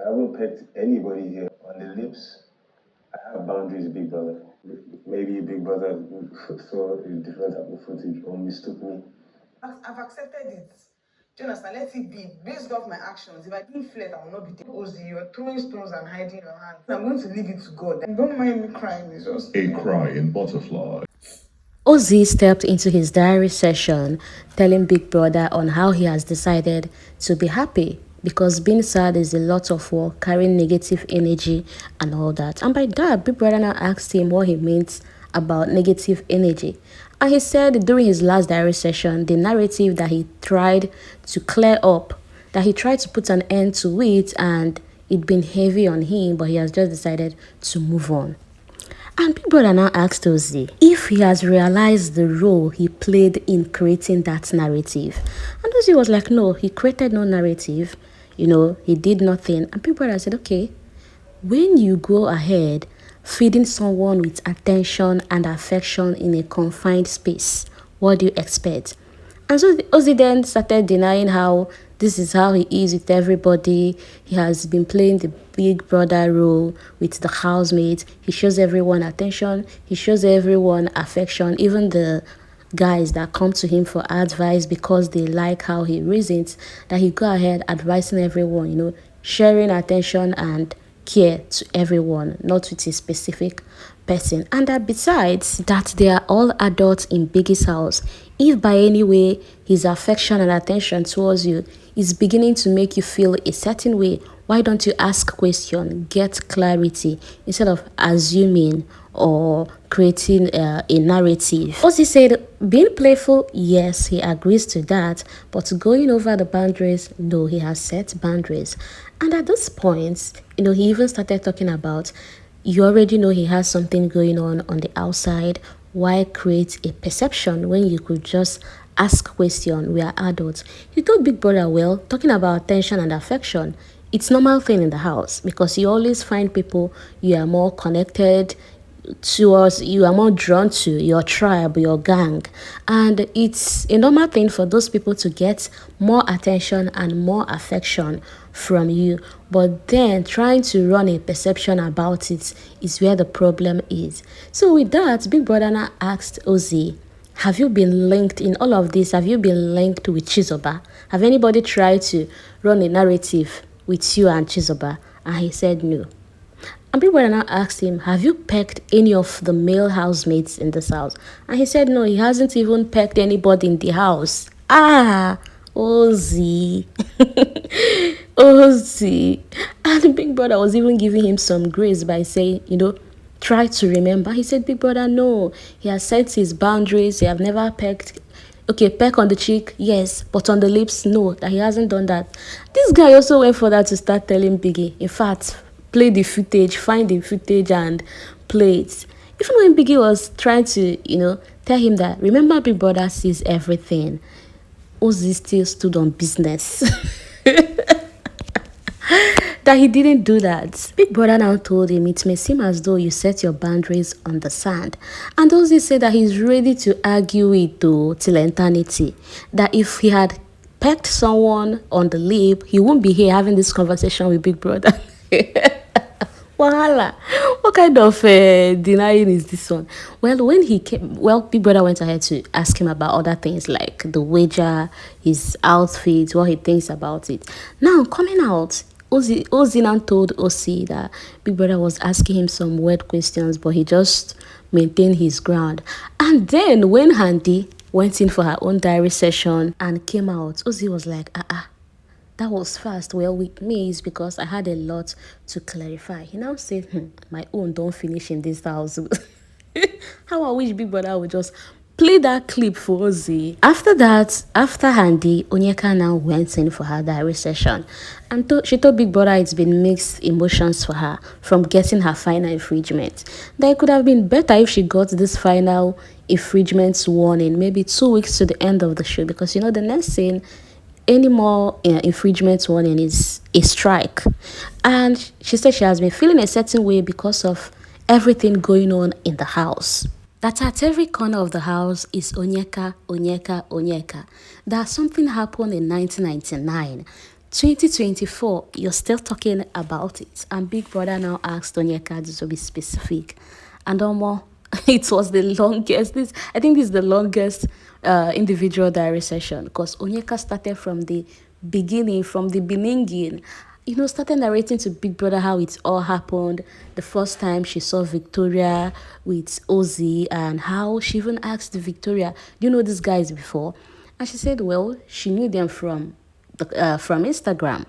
I haven't pecked anybody here. On the lips, I have boundaries, big brother. Maybe big brother saw a different type of footage or mistook me. I've accepted it. Do you understand? Let it be. Based off my actions, if I didn't flirt, I will not be there. Ozee, you're throwing stones and hiding your hand. I'm going to leave it to God. Don't mind me crying. It's just A crying butterfly. Ozee stepped into his diary session telling Big Brother on how he has decided to be happy because being sad is a lot of work, carrying negative energy and all that. And by that, Big Brother now asked him what he means about negative energy. And he said during his last diary session, the narrative that he tried to clear up, that he tried to put an end to it and it been heavy on him, but he has just decided to move on. And Big Brother now asked Ozee if he has realized the role he played in creating that narrative. And Ozee was like, no, he created no narrative. He did nothing. And Big Brother said, okay, when you go ahead feeding someone with attention and affection in a confined space, what do you expect? And so Ozzy then started denying how this is how he is with everybody. He has been playing the big brother role with the housemates. He shows everyone attention. He shows everyone affection, even the guys that come to him for advice because they like how he reasons, that he go ahead advising everyone, sharing attention and care to everyone, not with a specific person. And that besides that they are all adults in Biggie's house, if by any way his affection and attention towards you is beginning to make you feel a certain way, why don't you ask question, get clarity instead of assuming or creating a narrative? Ozzy said being playful, yes, he agrees to that, but going over the boundaries, no, he has set boundaries. And at this point, he even started talking about, you already know he has something going on the outside. Why create a perception when you could just ask question? We are adults. He told Big Brother, well, talking about attention and affection, it's normal thing in the house because you always find people you are more connected towards, you are more drawn to, your tribe, your gang, and it's a normal thing for those people to get more attention and more affection from you. But then trying to run a perception about it is where the problem is. So with that, Big Brother now asked Ozzy, have you been linked in all of this? Have you been linked with Chizoba? Have anybody tried to run a narrative with you and Chizoba? And he said no. And people now asked him, have you pecked any of the male housemates in this house? And he said no, he hasn't even pecked anybody in the house. Ozzy. Ozzy. And Big Brother was even giving him some grace by saying, try to remember. He said, Big Brother, no. He has set his boundaries. He have never pecked. Okay, peck on the cheek, yes, but on the lips, no, that he hasn't done that. This guy also went further to start telling Biggie, in fact, play the footage, find the footage and play it. Even when Biggie was trying to, tell him that, remember Big Brother sees everything, Ozzy still stood on business. That he didn't do that. Big Brother now told him it may seem as though you set your boundaries on the sand. And Ozzy said that he's ready to argue it though till eternity. That if he had pecked someone on the lip, he won't be here having this conversation with Big Brother. Wahala. What kind of denying is this one? Well, when he came, Big Brother went ahead to ask him about other things like the wager, his outfit, what he thinks about it. Now, coming out, Ozzy now told Ozzy that Big Brother was asking him some weird questions, but he just maintained his ground. And then when Handy went in for her own diary session and came out, Ozzy was like, that was fast. Well, with me is because I had a lot to clarify. He now said, my own don't finish in this house. How I wish Big Brother would just play that clip for Ozzy. After that, after Handy, Onyeka now went in for her diary session. And she told Big Brother it's been mixed emotions for her from getting her final infringement. That it could have been better if she got this final infringement warning, maybe 2 weeks to the end of the show. Because, the next scene, any more infringement warning is a strike. And she said she has been feeling a certain way because of everything going on in the house. That at every corner of the house is Onyeka, Onyeka, Onyeka. That something happened in 1999. 2024, you're still talking about it. And Big Brother now asked Onyeka to be specific. And it was the longest. I think this is the longest individual diary session because Onyeka started from the beginning, from the beninging. Started narrating to Big Brother how it all happened. The first time she saw Victoria with Ozee and how she even asked Victoria, "Do you know these guys before?" And she said, well, she knew them from Instagram.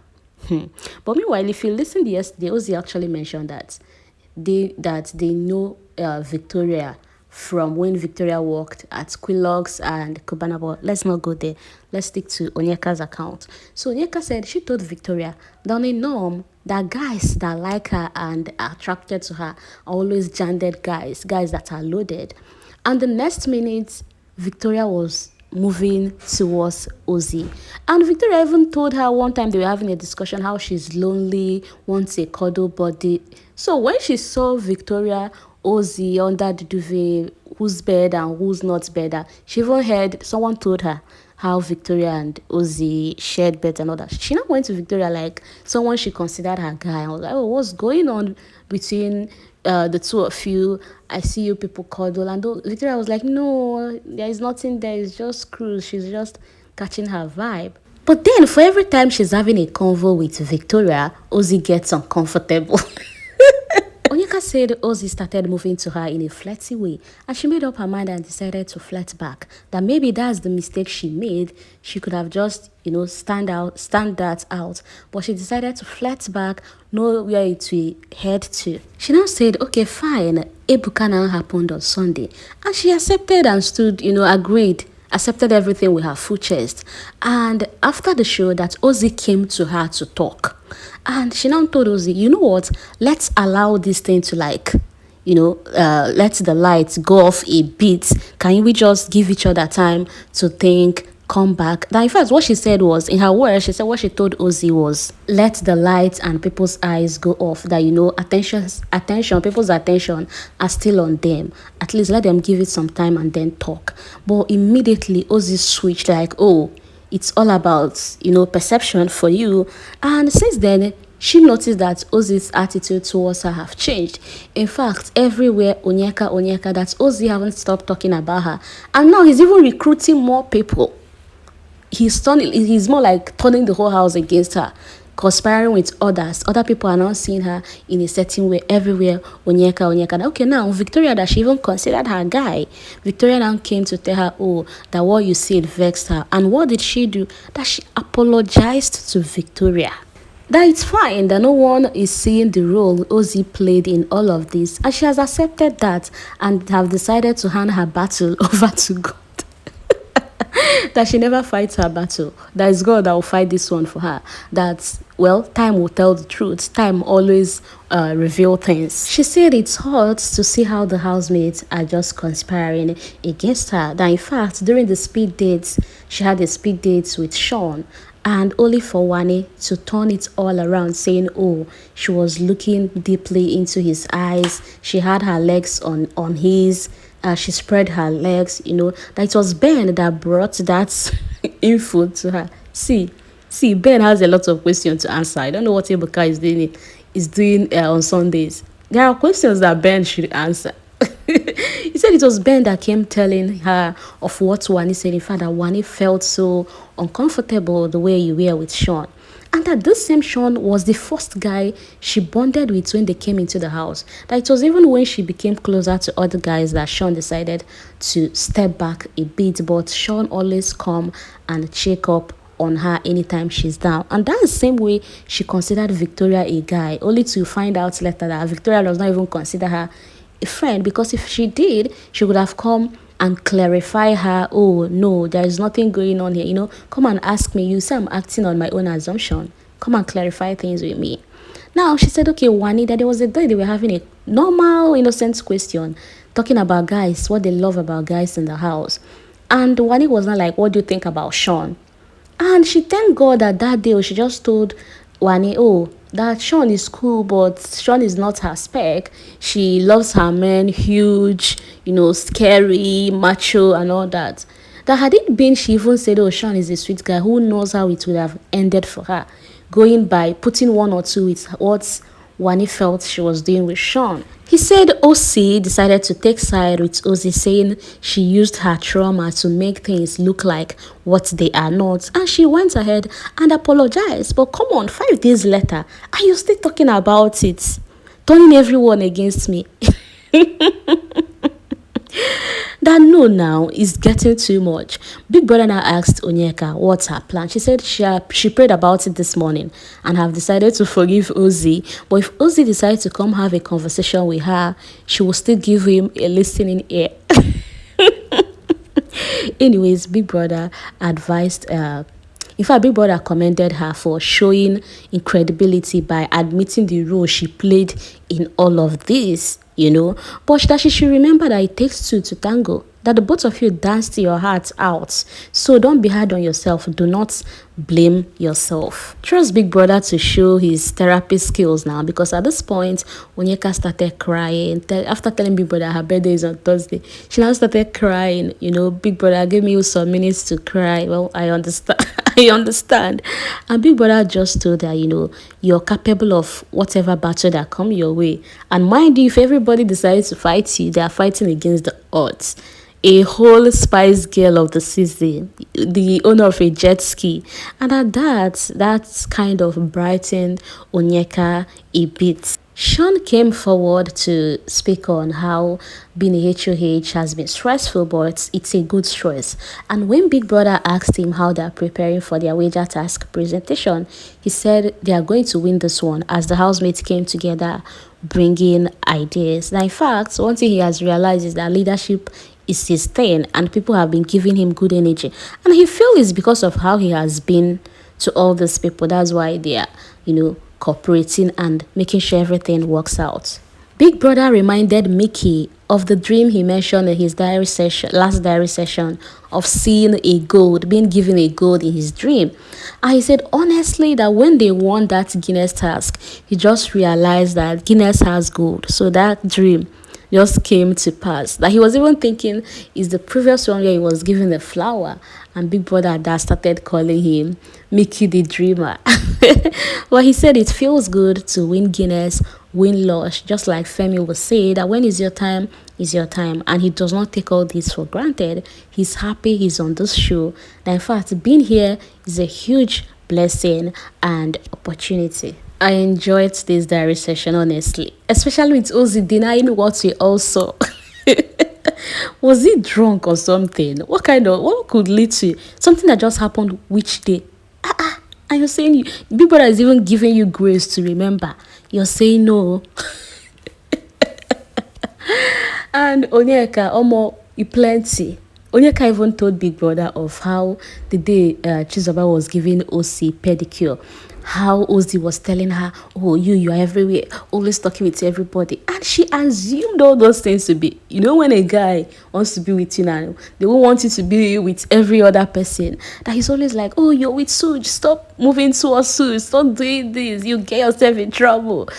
But meanwhile, if you listen to yesterday, Ozzy actually mentioned that they know Victoria from when Victoria worked at Quillox and Cubana. But let's not go there. Let's stick to Onyeka's account. So Onyeka said she told Victoria that on a norm that guys that like her and are attracted to her are always gendered guys that are loaded. And the next minute, Victoria was moving towards Ozzy. And Victoria even told her one time they were having a discussion how she's lonely, wants a cuddle body. So when she saw Victoria, Ozzy under the duvet, who's better and who's not better, she even heard someone told her how Victoria and Ozzy shared beds and all that. She now went to Victoria like someone she considered her guy. I was like, oh, what's going on between the two of you? I see you people cuddle. And Victoria was like, no, there is nothing there. It's just cruise. She's just catching her vibe. But then for every time she's having a convo with Victoria, Ozzy gets uncomfortable. Onyeka said Ozzy started moving to her in a flirty way, and she made up her mind and decided to flirt back. That maybe that's the mistake she made. She could have just, stand that out. But she decided to flirt back, know where it will head to. She now said, okay, fine. Ebuka now happened on Sunday. And she accepted and stood, agreed. Accepted everything with her full chest. And after the show, that Ozzy came to her to talk. And she now told Ozzy, you know what? Let's allow this thing to let the lights go off a bit. Can we just give each other time to think, come back? Now, in fact, what she said was, in her words, she said what she told Ozzy was, let the lights and people's eyes go off. That, people's attention are still on them. At least let them give it some time and then talk. But immediately, Ozzy switched like, oh, it's all about, perception for you. And since then, she noticed that Ozzy's attitude towards her have changed. In fact, everywhere Onyeka, that Ozzy haven't stopped talking about her. And now he's even recruiting more people. He's more like turning the whole house against her, conspiring with others. Other people are now seeing her in a certain way everywhere. Onyeka. Okay, now Victoria, that she even considered her guy. Victoria now came to tell her, oh, that what you said vexed her. And what did she do? That she apologized to Victoria. That it's fine, that no one is seeing the role Ozzy played in all of this. And she has accepted that and have decided to hand her battle over to God. That she never fights her battle. That is God that will fight this one for her. That, well, time will tell the truth. Time always reveal things. She said it's hard to see how the housemates are just conspiring against her. That in fact, during the speed dates, she had a speed dates with Shaun. And only for Wanni to turn it all around, saying, oh, she was looking deeply into his eyes. She had her legs on his. She spread her legs, that it was Ben that brought that info to her. See, Ben has a lot of questions to answer. I don't know what Ebuka is doing on Sundays. There are questions that Ben should answer. He said it was Ben that came telling her of what Wanni said. In fact, that Wanni felt so uncomfortable the way you were with Shaun. And that this same Shaun was the first guy she bonded with when they came into the house. That it was even when she became closer to other guys that Shaun decided to step back a bit. But Shaun always come and check up on her anytime she's down. And that's the same way she considered Victoria a guy, only to find out later that Victoria does not even consider her a friend, because if she did, she would have come and clarify her, oh no, there is nothing going on here, come and ask me. You say I'm acting on my own assumption. Come and clarify things with me. Now she said, okay, Wanni, that there was a day they were having a normal innocent question talking about guys, what they love about guys in the house. And Wanni was not like, what do you think about Shaun? And she thanked God that day she just told Wanni, oh, that Shaun is cool, but Shaun is not her spec. She loves her men, huge, scary, macho, and all that. That had it been, she even said, oh, Shaun is a sweet guy, who knows how it would have ended for her. going by putting one or two with what Wanni felt she was doing with Shaun. He said Ozee decided to take side with Ozee, saying she used her trauma to make things look like what they are not, and she went ahead and apologized. But come on, 5 days later, are you still talking about it? Turning everyone against me. That no now is getting too much. Big Brother now asked Onyeka what's her plan. She said she prayed about it this morning and have decided to forgive Ozee. But if Ozee decides to come have a conversation with her, she will still give him a listening ear. Anyways, Big Brother advised in fact, Big Brother commended her for showing incredibility by admitting the role she played in all of this, but that she should remember that it takes two to tango, that the both of you danced your hearts out. So don't be hard on yourself. Do not blame yourself. Trust Big Brother to show his therapy skills now, because at this point, Onyeka started crying. After telling Big Brother her birthday is on Thursday, she now started crying. Big Brother, give me some minutes to cry. Well, I understand. I understand. And Big Brother just told her, you're capable of whatever battle that come your way. And mind you, if everybody decides to fight you, they are fighting against the odds. A whole Spice Girl of the season, the owner of a jet ski. And at that's kind of brightened Onyeka a bit. Shaun came forward to speak on how being a HOH has been stressful, but it's a good stress. And when Big Brother asked him how they are preparing for their wager task presentation, he said they are going to win this one as the housemates came together bringing ideas. Now, in fact, one thing he has realized is that leadership is his thing and people have been giving him good energy. And he feels it's because of how he has been to all these people. That's why they are, cooperating and making sure everything works out. Big Brother reminded Mickey of the dream he mentioned in his last diary session of seeing a gold, being given a gold in his dream. And he said honestly that when they won that Guinness task, he just realized that Guinness has gold. So that dream just came to pass. That he was even thinking is the previous one where he was given the flower and Big Brother that started calling him Mickey the Dreamer. Well, he said it feels good to win Guinness, win Lush, just like Femi would say that when is your time, is your time. And he does not take all this for granted. He's happy he's on this show. That in fact, being here is a huge blessing and opportunity. I enjoyed this diary session, honestly, especially with Ozee denying what we all saw. Was he drunk or something? What could lead to something that just happened which day? And you're saying Big Brother is even giving you grace to remember. You're saying no. And Onyeka, Omo, you plenty. Onyeka even told Big Brother of how the day Chizoba was giving Ozee pedicure, how Ozee was telling her, oh, you are everywhere, always talking with everybody. And she assumed all those things to be, when a guy wants to be with you now, they won't want you to be with every other person. That he's always like, oh, you're with Suj, stop moving towards Suj, stop doing this, you get yourself in trouble.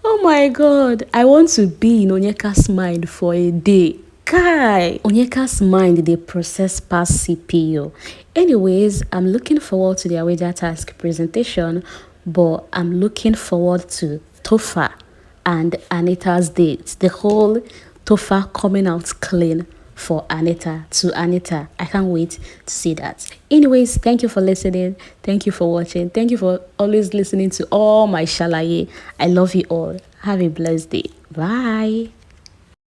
Oh my God, I want to be in Onyeka's mind for a day. Kai, Onyeka's mind, they process past CPU. Anyways, I'm looking forward to their wager task presentation, but I'm looking forward to Tofa and Anita's date. The whole Tofa coming out clean for Anita. I can't wait to see that. Anyways, thank you for listening. Thank you for watching. Thank you for always listening to all my shalaye. I love you all. Have a blessed day. Bye.